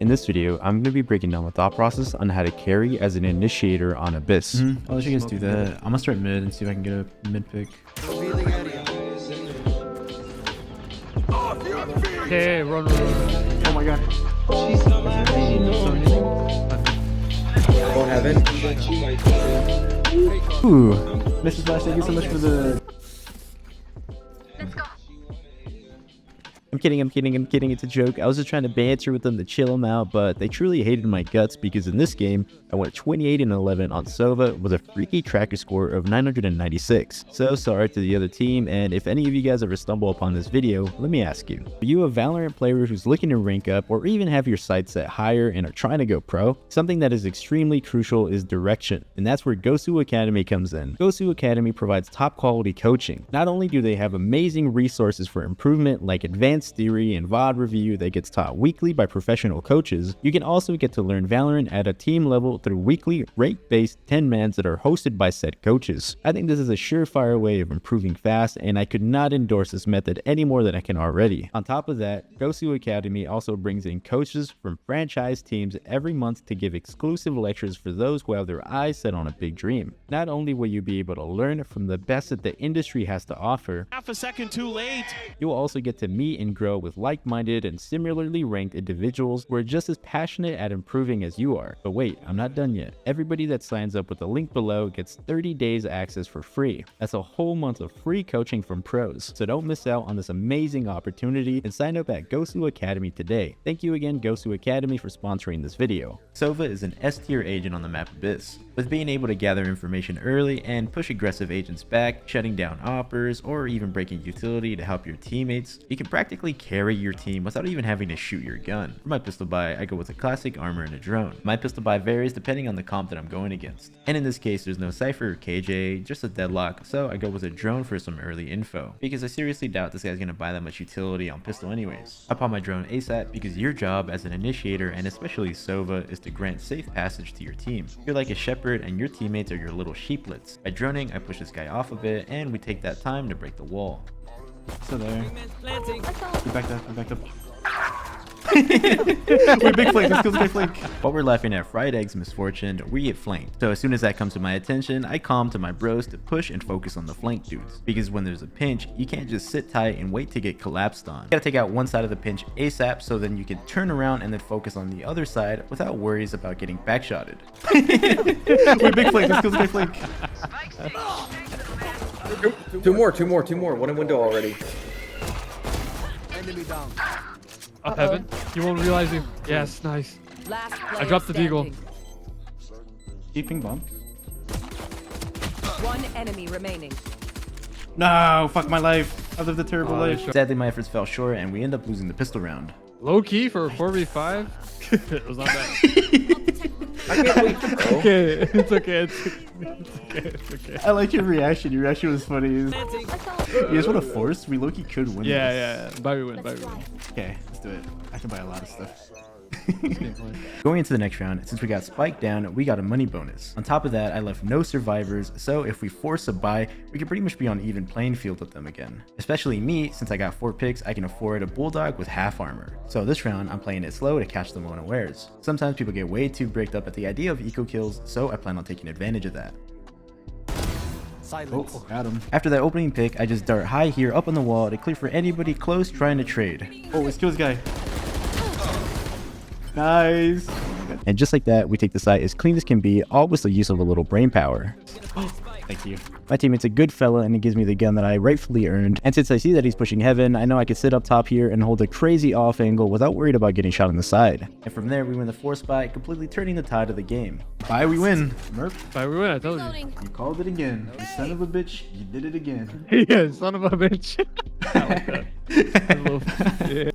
In this video, I'm going to be breaking down the thought process on how to carry as an initiator on Abyss. I'll let you guys do that. I'm gonna start mid and see if I can get a mid pick. Okay, run. Oh my god. Don't have it. Ooh. Mrs. Flash, thank you so much for the... I'm kidding, it's a joke. I was just trying to banter with them to chill them out, but they truly hated my guts because in this game, I went 28-11 on Sova with a freaky tracker score of 996. So sorry to the other team, and if any of you guys ever stumble upon this video, let me ask you. Are you a Valorant player who's looking to rank up or even have your sights set higher and are trying to go pro? Something that is extremely crucial is direction, and that's where Gosu Academy comes in. Gosu Academy provides top quality coaching. Not only do they have amazing resources for improvement like advanced theory and VOD review that gets taught weekly by professional coaches, you can also get to learn Valorant at a team level through weekly rank-based 10-mans that are hosted by said coaches. I think this is a surefire way of improving fast, and I could not endorse this method any more than I can already. On top of that, Gosu Academy also brings in coaches from franchise teams every month to give exclusive lectures for those who have their eyes set on a big dream. Not only will you be able to learn from the best that the industry has to offer, half a second too late. You'll also get to meet and grow with like-minded and similarly ranked individuals who are just as passionate at improving as you are. But wait, I'm not done yet. Everybody that signs up with the link below gets 30 days access for free. That's a whole month of free coaching from pros. So don't miss out on this amazing opportunity and sign up at Gosu Academy today. Thank you again, Gosu Academy, for sponsoring this video. Sova is an S-tier agent on the map Abyss. With being able to gather information early and push aggressive agents back, shutting down oppers, or even breaking utility to help your teammates, you can practically carry your team without even having to shoot your gun. For my pistol buy, I go with a classic armor and a drone. My pistol buy varies depending on the comp that I'm going against. And in this case, there's no Cypher or KJ, just a deadlock, so I go with a drone for some early info, because I seriously doubt this guy's gonna buy that much utility on pistol anyways. I pop my drone ASAP because your job as an initiator, and especially Sova, is to grant safe passage to your team. You're like a shepherd and your teammates are your little sheeplets. By droning, I push this guy off a bit, and we take that time to break the wall. So there. We backed up. Wait, big flank, let's go to big flank. While we're laughing at Fried Egg's misfortune, we get flanked. So as soon as that comes to my attention, I calm to my bros to push and focus on the flank dudes. Because when there's a pinch, you can't just sit tight and wait to get collapsed on. You gotta take out one side of the pinch ASAP so then you can turn around and then focus on the other side without worries about getting backshotted. Wait, big flank, let's go to big flank. Two more. One in window already. Up heaven. You won't realize it. Yes, nice. I dropped the deagle. Keeping bomb. One enemy remaining. No, fuck my life. I lived a terrible life. Sadly, my efforts fell short and we end up losing the pistol round. Low key for a 4v5. It was not bad. I can't wait, bro. Okay, it's okay. I like your reaction. Your reaction was funny. You guys want to force? We low-key could win. Yeah. Buy we win. Okay, let's do it. I can buy a lot of stuff. Going into the next round, since we got spiked down, we got a money bonus. On top of that, I left no survivors, so if we force a buy, we can pretty much be on even playing field with them again. Especially me, since I got 4 picks, I can afford a bulldog with half armor. So this round, I'm playing it slow to catch them unawares. Sometimes people get way too bricked up at the idea of eco kills, so I plan on taking advantage of that. Oh, got him. After that opening pick, I just dart high here up on the wall to clear for anybody close trying to trade. Oh, let's kill this guy. Nice. And just like that, we take the site as clean as can be, all with the use of a little brain power. Thank you. My teammate's a good fella and he gives me the gun that I rightfully earned. And since I see that he's pushing heaven, I know I can sit up top here and hold a crazy off angle without worried about getting shot on the side. And from there, we win the 4th spot, completely turning the tide of the game. Bye, we win. Merp, Buy we win, I told you. you called it again. You son of a bitch, you did it again. Yeah, son of a bitch.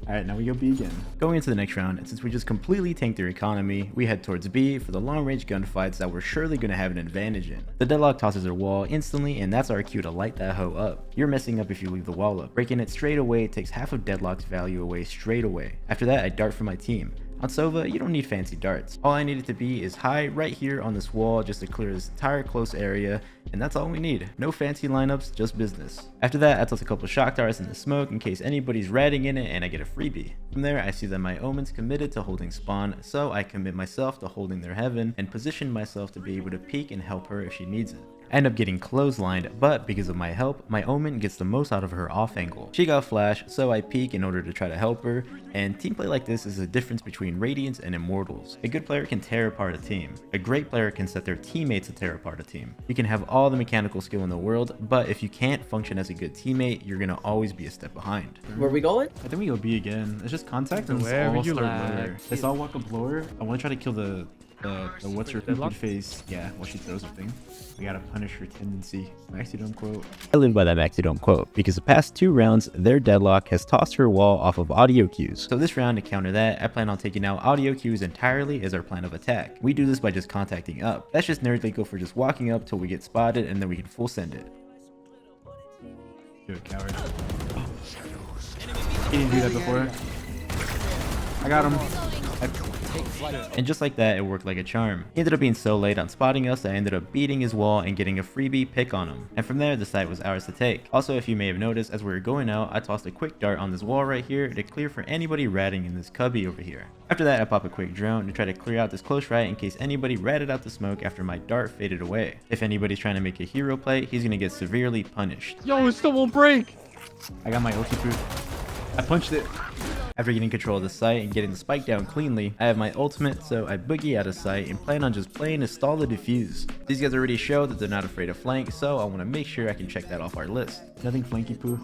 Alright, now we go B again. Going into the next round, and since we just completely tanked their economy, we head towards B for the long-range gunfights that we're surely going to have an advantage in. The deadlock tosses their wall instantly, and that's our cue to light that hoe up. You're messing up if you leave the wall up. Breaking it straight away takes half of deadlock's value away straight away. After that, I dart for my team. On Sova, you don't need fancy darts. All I needed to be is high right here on this wall just to clear this entire close area, and that's all we need. No fancy lineups, just business. After that, I toss a couple shock darts in the smoke in case anybody's ratting in it and I get a freebie. From there, I see that my omen's committed to holding spawn, so I commit myself to holding their heaven and position myself to be able to peek and help her if she needs it. I end up getting clotheslined, but because of my help, my omen gets the most out of her off angle. She got flash, so I peek in order to try to help her, and team play like this is the difference between Radiants and Immortals. A good player can tear apart a team. A great player can set their teammates to tear apart a team. You can have all the mechanical skill in the world, but if you can't function as a good teammate, you're gonna always be a step behind. Where are we going? I think we go B again. It's just contact and let's Wherever all you start like. lower. Let's all walk up lower. I want to try to kill the what's her Deadlock? stupid face. Yeah, while she throws her thing. We gotta punish her tendency. Maxi quote. I live by that Maxidome quote because the past 2 rounds, their deadlock has tossed her wall off of audio cues. So this round, to counter that, I plan on taking out audio cues entirely as our plan of attack. We do this by just contacting up. That's just nerd legal for just walking up till we get spotted and then we can full send it. Good coward. He didn't do that before. I got him. And just like that, it worked like a charm. He ended up being so late on spotting us that I ended up beating his wall and getting a freebie pick on him. And from there, the site was ours to take. Also, if you may have noticed, as we were going out, I tossed a quick dart on this wall right here to clear for anybody ratting in this cubby over here. After that, I pop a quick drone to try to clear out this close right in case anybody ratted out the smoke after my dart faded away. If anybody's trying to make a hero play, he's gonna get severely punished. Yo, it still won't break. I got my ulti proof. I punched it. After getting control of the site and getting the spike down cleanly, I have my ultimate, so I boogie out of sight and plan on just playing to stall the defuse. These guys already show that they're not afraid of flank, so I want to make sure I can check that off our list. Nothing flanky poo.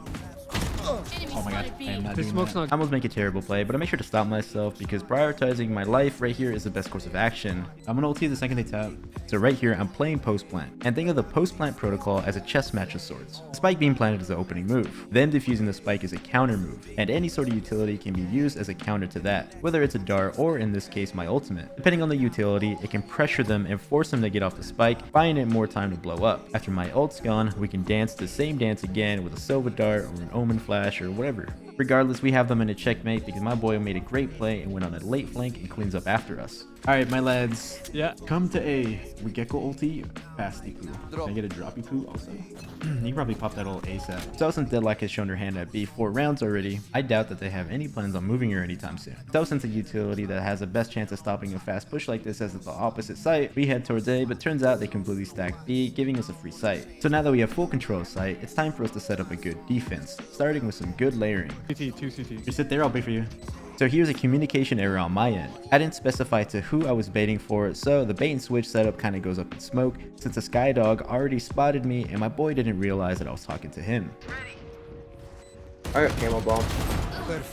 Oh my god, I am not This doing smoke's that. not. I almost make a terrible play, but I make sure to stop myself because prioritizing my life right here is the best course of action. I'm gonna ulti the second they tap. So right here, I'm playing post plant, and think of the post plant protocol as a chess match of sorts. The spike being planted is the opening move, then defusing the spike is a counter move, and any sort of utility can be used as a counter to that, whether it's a dart or in this case my ultimate. Depending on the utility, it can pressure them and force them to get off the spike, buying it more time to blow up. After my ult's gone, we can dance the same dance again with a Sova dart or an omen flash or whatever. Regardless, we have them in a checkmate because my boy made a great play and went on a late flank and cleans up after us. Alright, my lads. Yeah. Come to A. We gecko ulti. Fast poo. Can I get a droppy poo also? You can probably pop that old ASAP. So since Deadlock has shown her hand at B 4 rounds already, I doubt that they have any plans on moving her anytime soon. So since a utility that has the best chance of stopping a fast push like this has the opposite site, we head towards A, but turns out they completely stacked B, giving us a free site. So now that we have full control of site, it's time for us to set up a good defense, starting with some good layering. CT, 2 CT. Just sit there, I'll wait for you. So here's a communication error on my end. I didn't specify to who I was baiting for, so the bait and switch setup kind of goes up in smoke since the Sky Dog already spotted me and my boy didn't realize that I was talking to him. I got camo bomb.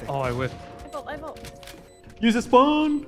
Oh, I whiffed. I vote. Use a spawn!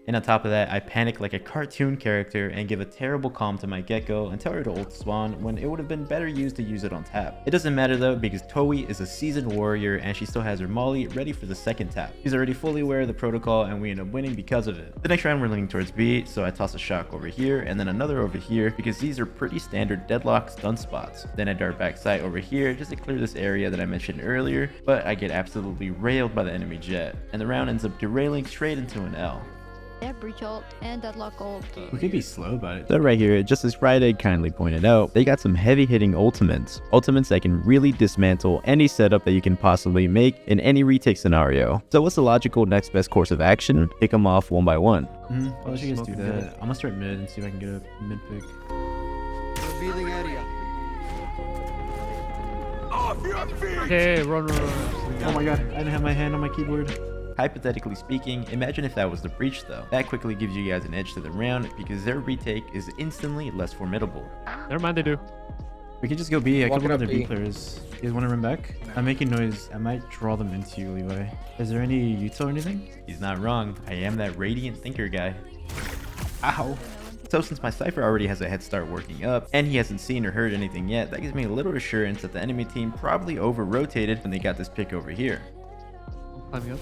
And on top of that, I panic like a cartoon character and give a terrible calm to my Gecko and tell her to ult spawn when it would have been better used to use it on tap. It doesn't matter though because Toei is a seasoned warrior and she still has her molly ready for the second tap. She's already fully aware of the protocol and we end up winning because of it. The next round we're leaning towards B, so I toss a shock over here and then another over here because these are pretty standard deadlock stun spots. Then I dart back sight over here just to clear this area that I mentioned earlier, but I get absolutely railed by the enemy jet and the round ends up derailing straight into an L. Yeah, breach ult and deadlock ult. We could be slow about it. So right here, just as Friday kindly pointed out, they got some heavy hitting ultimates. Ultimates that can really dismantle any setup that you can possibly make in any retake scenario. So what's the logical next best course of action? Pick them off one by one. I'll let you guys do Smoking that. I'm gonna start mid and see if I can get a mid pick. Revealing area. Okay, run. Oh my god, I didn't have my hand on my keyboard. Hypothetically speaking, imagine if that was the breach though. That quickly gives you guys an edge to the round because their retake is instantly less formidable. Never mind, they do. We can just go B. I could Walking one up other B B. players. You guys want to run back? I'm making noise. I might draw them into you, Levi. Is there any util or anything? He's not wrong. I am that radiant thinker guy. Ow. So since my Cypher already has a head start working up, and he hasn't seen or heard anything yet, that gives me a little assurance that the enemy team probably over-rotated when they got this pick over here. Climbing up.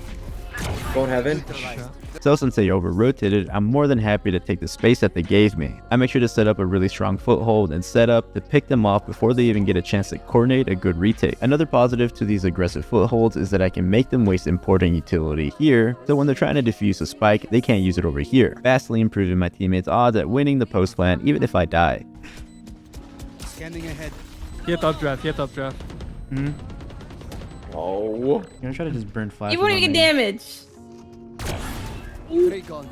Going heaven. Yeah. So since they over-rotated, I'm more than happy to take the space that they gave me. I make sure to set up a really strong foothold and setup to pick them off before they even get a chance to coordinate a good retake. Another positive to these aggressive footholds is that I can make them waste important utility here, so when they're trying to defuse a spike, they can't use it over here, vastly improving my teammates' odds at winning the post plant even if I die. Scanning ahead. Get updraft, get updraft. Oh. I'm gonna try to just burn flash. You won't even get damage. Ray gone.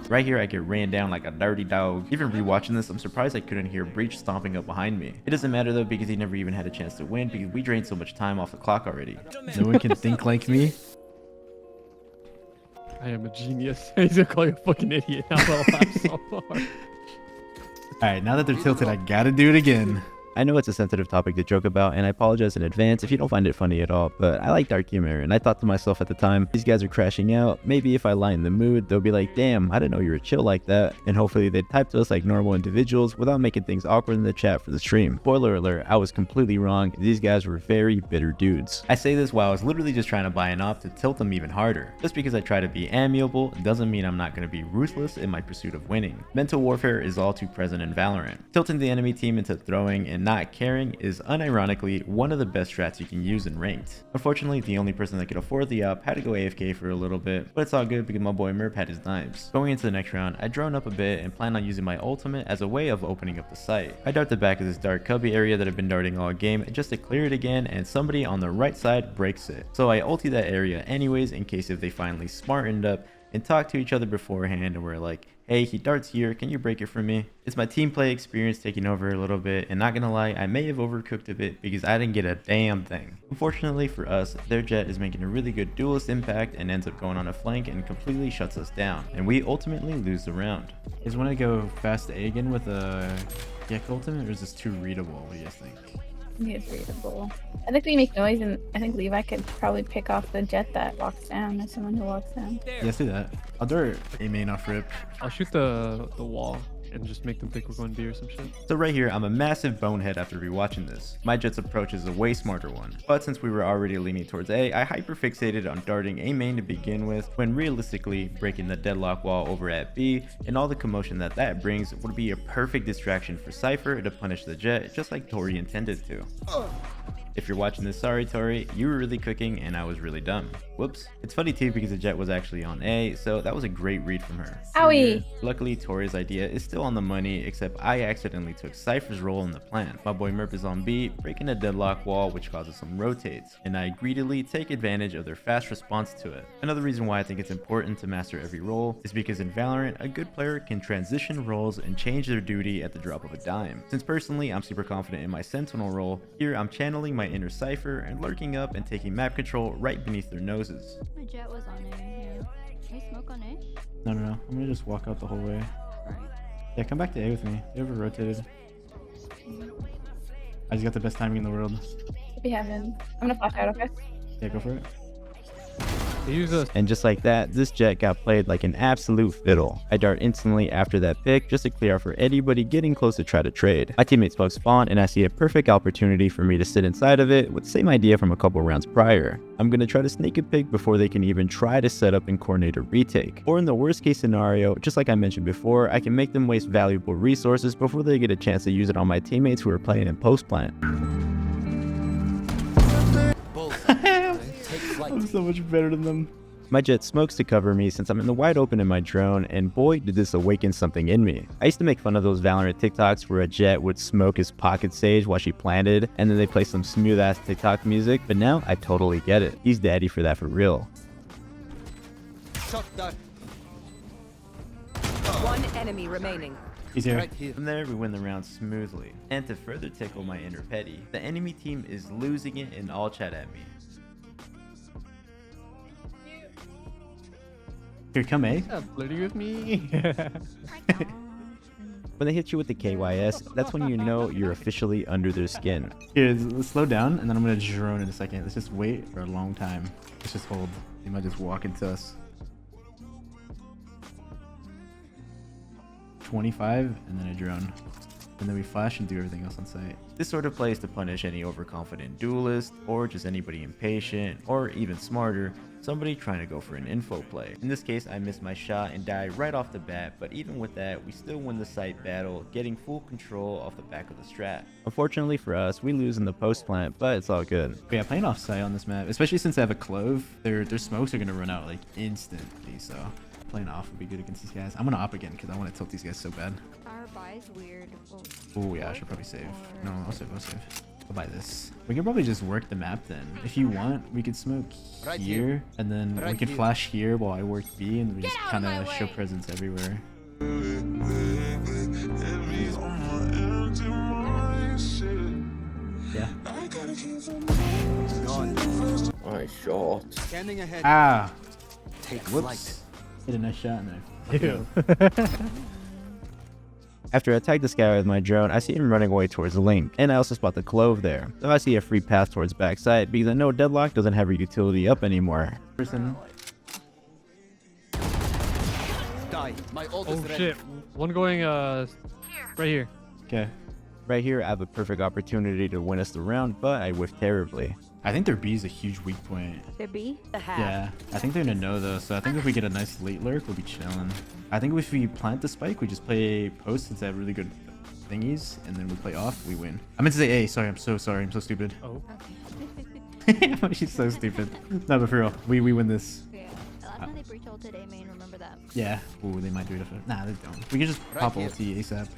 Right here, I get ran down like a dirty dog. Even rewatching this, I'm surprised I couldn't hear Breach stomping up behind me. It doesn't matter though, because he never even had a chance to win because we drained so much time off the clock already. No one can think like me. I am a genius. He's gonna call you a fucking idiot. Now I'll laugh so hard. Alright, now that they're tilted, I gotta do it again. I know it's a sensitive topic to joke about, and I apologize in advance if you don't find it funny at all, but I like dark humor, and I thought to myself at the time, these guys are crashing out, maybe if I lighten the mood, they'll be like, damn, I didn't know you were chill like that, and hopefully they'd type to us like normal individuals without making things awkward in the chat for the stream. Spoiler alert, I was completely wrong, these guys were very bitter dudes. I say this while I was literally just trying to buy an op to tilt them even harder. Just because I try to be amiable doesn't mean I'm not going to be ruthless in my pursuit of winning. Mental warfare is all too present in Valorant. Tilting the enemy team into throwing and not caring is unironically one of the best strats you can use in ranked. Unfortunately, the only person that could afford the op had to go AFK for a little bit, but it's all good because my boy Merp had his knives. Going into the next round, I drone up a bit and plan on using my ultimate as a way of opening up the site. I dart the back of this dark cubby area that I've been darting all game just to clear it again, and somebody on the right side breaks it. So I ulti that area anyways in case if they finally smartened up and talked to each other beforehand and were like, hey, he darts here, can you break it for me? It's my team play experience taking over a little bit, and not gonna lie, I may have overcooked a bit because I didn't get a damn thing. Unfortunately for us, their jet is making a really good duelist impact and ends up going on a flank and completely shuts us down, and we ultimately lose the round. You guys wanna go fast A again with a Gek ultimate, or is this too readable? What do you guys think? I think it's readable. I think we make noise, and I think Levi could probably pick off the jet that walks down, as someone who walks down. Yeah, let's do that. I'll dart A main off rip. I'll shoot the wall and just make them think we're going B or some shit. So right here, I'm a massive bonehead after rewatching this. My jet's approach is a way smarter one. But since we were already leaning towards A, I hyperfixated on darting A main to begin with, when realistically, breaking the deadlock wall over at B and all the commotion that brings would be a perfect distraction for Cypher to punish the jet, just like Tori intended to. If you're watching this, sorry Tori, you were really cooking and I was really dumb. Whoops. It's funny too because the jet was actually on A, so that was a great read from her. Owie! Luckily, Tori's idea is still on the money, except I accidentally took Cypher's role in the plan. My boy Merp is on B, breaking a deadlock wall which causes some rotates, and I greedily take advantage of their fast response to it. Another reason why I think it's important to master every role is because in Valorant, a good player can transition roles and change their duty at the drop of a dime. Since personally, I'm super confident in my Sentinel role, here I'm channeling my inner Cypher and lurking up and taking map control right beneath their noses. My jet was on A here. Can we smoke on A? No. I'm gonna just walk out the whole way. Alright. Yeah, come back to A with me. You ever rotated? I just got the best timing in the world. If we haven't, I'm gonna flash out, okay? Yeah, go for it. They use a And just like that, this jet got played like an absolute fiddle. I dart instantly after that pick just to clear out for anybody getting close to try to trade. My teammates bug spawn and I see a perfect opportunity for me to sit inside of it with the same idea from a couple rounds prior. I'm gonna try to sneak a pick before they can even try to set up and coordinate a retake. Or in the worst case scenario, just like I mentioned before, I can make them waste valuable resources before they get a chance to use it on my teammates who are playing in post plant. I'm so much better than them. My jet smokes to cover me since I'm in the wide open in my drone, and boy did this awaken something in me. I used to make fun of those Valorant TikToks where a jet would smoke his pocket stage while she planted, and then they play some smooth ass TikTok music, but now I totally get it. He's daddy for that for real. Shot down. One enemy remaining. He's here. Right here. From there, we win the round smoothly. And to further tickle my inner petty, the enemy team is losing it and all chat at me. Here, come A. yeah, flirting with me. When they hit you with the KYS, that's when you know you're officially under their skin. Here, let's slow down, and then I'm gonna drone in a second. Let's just wait for a long time. Let's just hold. They might just walk into us. 25, and then a drone. And then we flash and do everything else on site. This sort of play is to punish any overconfident duelist, or just anybody impatient, or even smarter, somebody trying to go for an info play. In this case, I missed my shot and died right off the bat, but even with that, we still win the site battle, getting full control off the back of the strat. Unfortunately for us, we lose in the post plant, but it's all good. But yeah, playing off site on this map, especially since I have a clove, their smokes are gonna run out like instantly, so playing off would be good against these guys. I'm gonna op again because I want to tilt these guys so bad. Our buy is weird. Oh yeah, I should probably save. No, I'll save. I'll buy this. We can probably just work the map then. If you want, we could smoke Right here, here. and then we Right could here. flash here while I work B, and we Get just out of kind my of show way. presence everywhere. Yeah. Gone. Nice shot. Scanning ahead. Ah! Take Whoops. flight. Hit a nice shot in there. After I tag this guy with my drone, I see him running away towards the link, and I also spot the clove there. So I see a free path towards backside because I know Deadlock doesn't have a utility up anymore. Person. Die. My ult is Oh ready. shit. One going right here. Okay. Right here, I have a perfect opportunity to win us the round, but I whiffed terribly. I think their B is a huge weak point. There be? Yeah, I think they're gonna know though, so I think if we get a nice late lurk, we'll be chilling. I think if we plant the spike, we just play post since they have really good thingies, and then we play off, we win. I meant to say A, sorry, I'm so sorry, I'm so stupid. Oh. She's so stupid. No, but for real, we win this. Yeah. Last time they breach ulted A main, remember that. Yeah. Ooh, they might do it if nah, they don't. We can just Right pop here. ulti ASAP.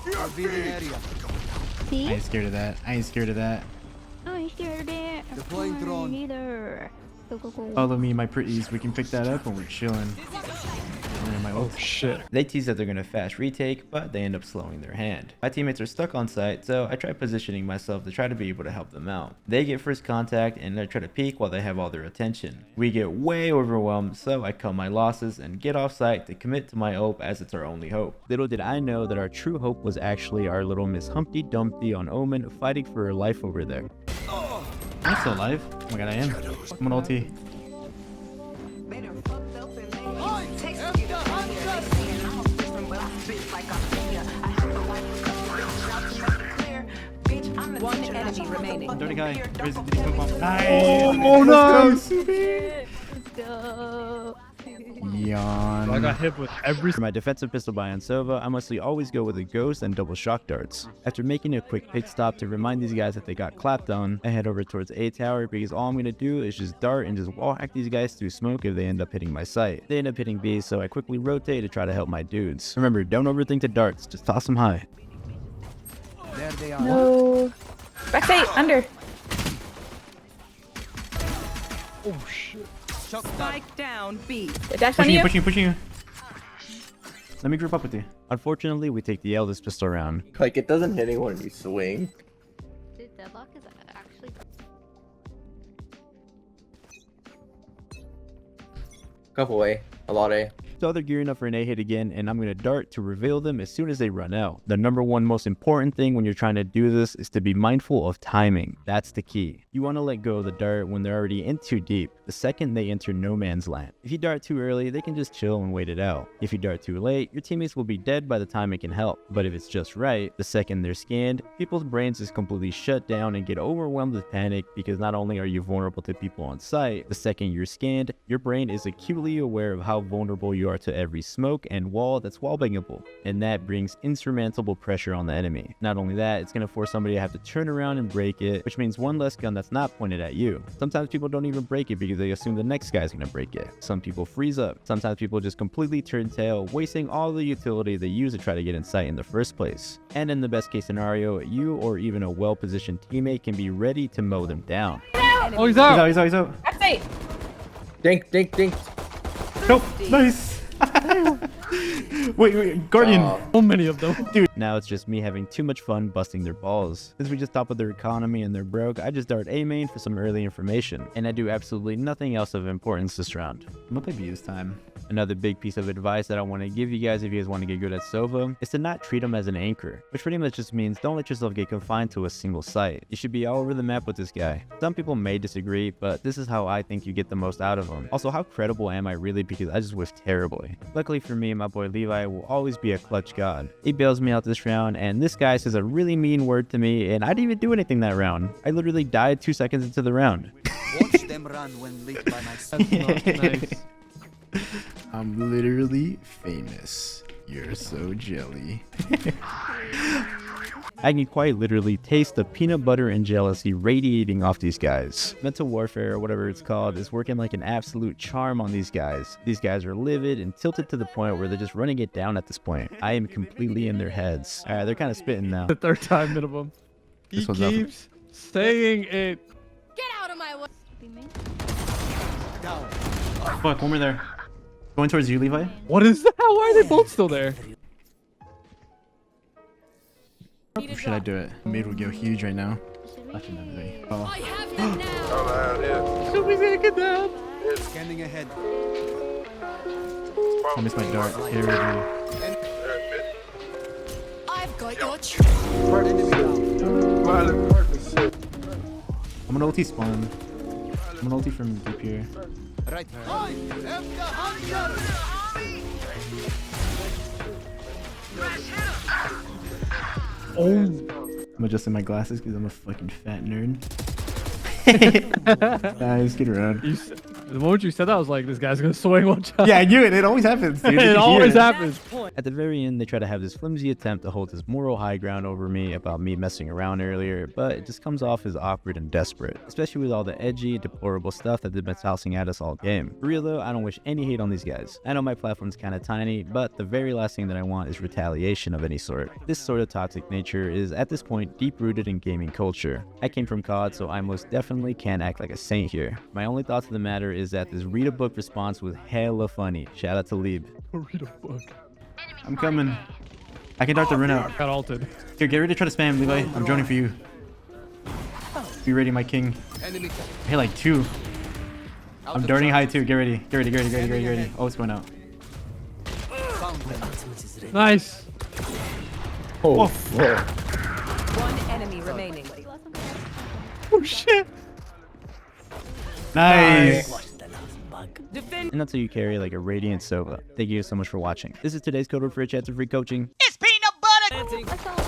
Revealing area. I See? ain't scared of that. I ain't scared of that. Oh, you scared of it. Deploying drone. Neither. Go, go, go. Follow me, my pretties. We can pick that up and we're chilling. My Oh ult. shit. They tease that they're going to fast retake, but they end up slowing their hand. My teammates are stuck on site, so I try positioning myself to try to be able to help them out. They get first contact and I try to peek while they have all their attention. We get way overwhelmed, so I cut my losses and get off site to commit to my OP as it's our only hope. Little did I know that our true hope was actually our little Miss Humpty Dumpty on Omen fighting for her life over there. I'm still alive. Oh my god, I am. I'm on ulti. One enemy remaining. Dirty guy. Where's the smoke bomb? Nice. Oh no! Let's go. Yawn. I got hit with every. For my defensive pistol buy on Sova, I mostly always go with a ghost and double shock darts. After making a quick pit stop to remind these guys that they got clapped on, I head over towards A tower because all I'm going to do is just dart and just wall hack these guys through smoke if they end up hitting my site. They end up hitting B, so I quickly rotate to try to help my dudes. Remember, don't overthink the darts, just toss them high. There they are. No. Backside, under. Oh shit. Shock dart. Spike down B. Dash on you. Pushing you. Let me group up with you. Unfortunately, we take the eldest pistol round. Like, it doesn't hit anyone when you swing. Dude, Deadlock is actually. Couple A. A lot A. So they're gearing up for an A hit again, and I'm going to dart to reveal them as soon as they run out. The number one most important thing when you're trying to do this is to be mindful of timing. That's the key. You want to let go of the dart when they're already in too deep, the second they enter no man's land. If you dart too early, they can just chill and wait it out. If you dart too late, your teammates will be dead by the time it can help. But if it's just right, the second they're scanned, people's brains just completely shut down and get overwhelmed with panic because not only are you vulnerable to people on site, the second you're scanned, your brain is acutely aware of how vulnerable you are to every smoke and wall that's wallbangable, and that brings insurmountable pressure on the enemy. Not only that, it's going to force somebody to have to turn around and break it, which means one less gun that's not pointed at you. Sometimes people don't even break it because they assume the next guy's going to break it. Some people freeze up. Sometimes people just completely turn tail, wasting all the utility they use to try to get in sight in the first place. And in the best case scenario, you or even a well-positioned teammate can be ready to mow them down. Oh, he's out. He's out. Backside. Dink, dink, dink. Nope. Nice. wait, Guardian. So many of them. Now it's just me having too much fun busting their balls. Since we just toppled their economy and they're broke, I just dart A main for some early information, and I do absolutely nothing else of importance this round. I'm gonna play B this time. Another big piece of advice that I want to give you guys if you guys want to get good at Sova is to not treat them as an anchor, which pretty much just means don't let yourself get confined to a single site. You should be all over the map with this guy. Some people may disagree, but this is how I think you get the most out of him. Also, how credible am I really, because I just whiffed terribly. Luckily for me, my boy Levi will always be a clutch god. He bails me out this round, and this guy says a really mean word to me, and I didn't even do anything that round. I literally died 2 seconds into the round. Watch them run when lit by my That's not nice. I'm literally famous. You're so jelly. I can quite literally taste the peanut butter and jealousy radiating off these guys. Mental warfare, or whatever it's called, is working like an absolute charm on these guys. These guys are livid and tilted to the point where they're just running it down at this point. I am completely in their heads. Alright, they're kind of spitting now. The third time minimum. He This one's up. keeps saying it. Get out of my way. down. Fuck, one more there. Going towards you, Levi. What is that? Why are they both still there? Or should I do it? Mid will go huge right now. Oh. Somebody's gonna get down. Scanning ahead. I missed my dart. Here we go. I've got your Enemy down. I'm gonna ulti spawn. I'm gonna ulti from deep here. Right. I am the hunter. Oh. I'm adjusting my glasses because I'm a fucking fat nerd. Nice, get around. The moment you said that, I was like, this guy's gonna swing one shot. Yeah, I knew it. It always happens, dude. It always happens. At the very end, they try to have this flimsy attempt to hold this moral high ground over me about me messing around earlier, but it just comes off as awkward and desperate, especially with all the edgy, deplorable stuff that they've been tossing at us all game. For real though, I don't wish any hate on these guys. I know my platform's kinda tiny, but the very last thing that I want is retaliation of any sort. This sort of toxic nature is at this point deep-rooted in gaming culture. I came from COD, so I most definitely can't act like a saint here. My only thought to the matter is that this read a book response was hella funny. Shout out to Lieb. Read a book. I'm coming. I can dart the run out. Got ulted. Here, get ready to try to spam, Levi. I'm droning for you. Be ready, my king. Enemy. I hit like 2. I'm darting high too. Get ready. Get ready, get ready, get ready, get ready, get ready. Oh, it's going out. Found them. Nice. Oh, one enemy remaining. Oh shit. Nice. Defend. And that's how you carry like a Raidant Sova. Thank you so much for watching. This is today's code word for a chance of free coaching. It's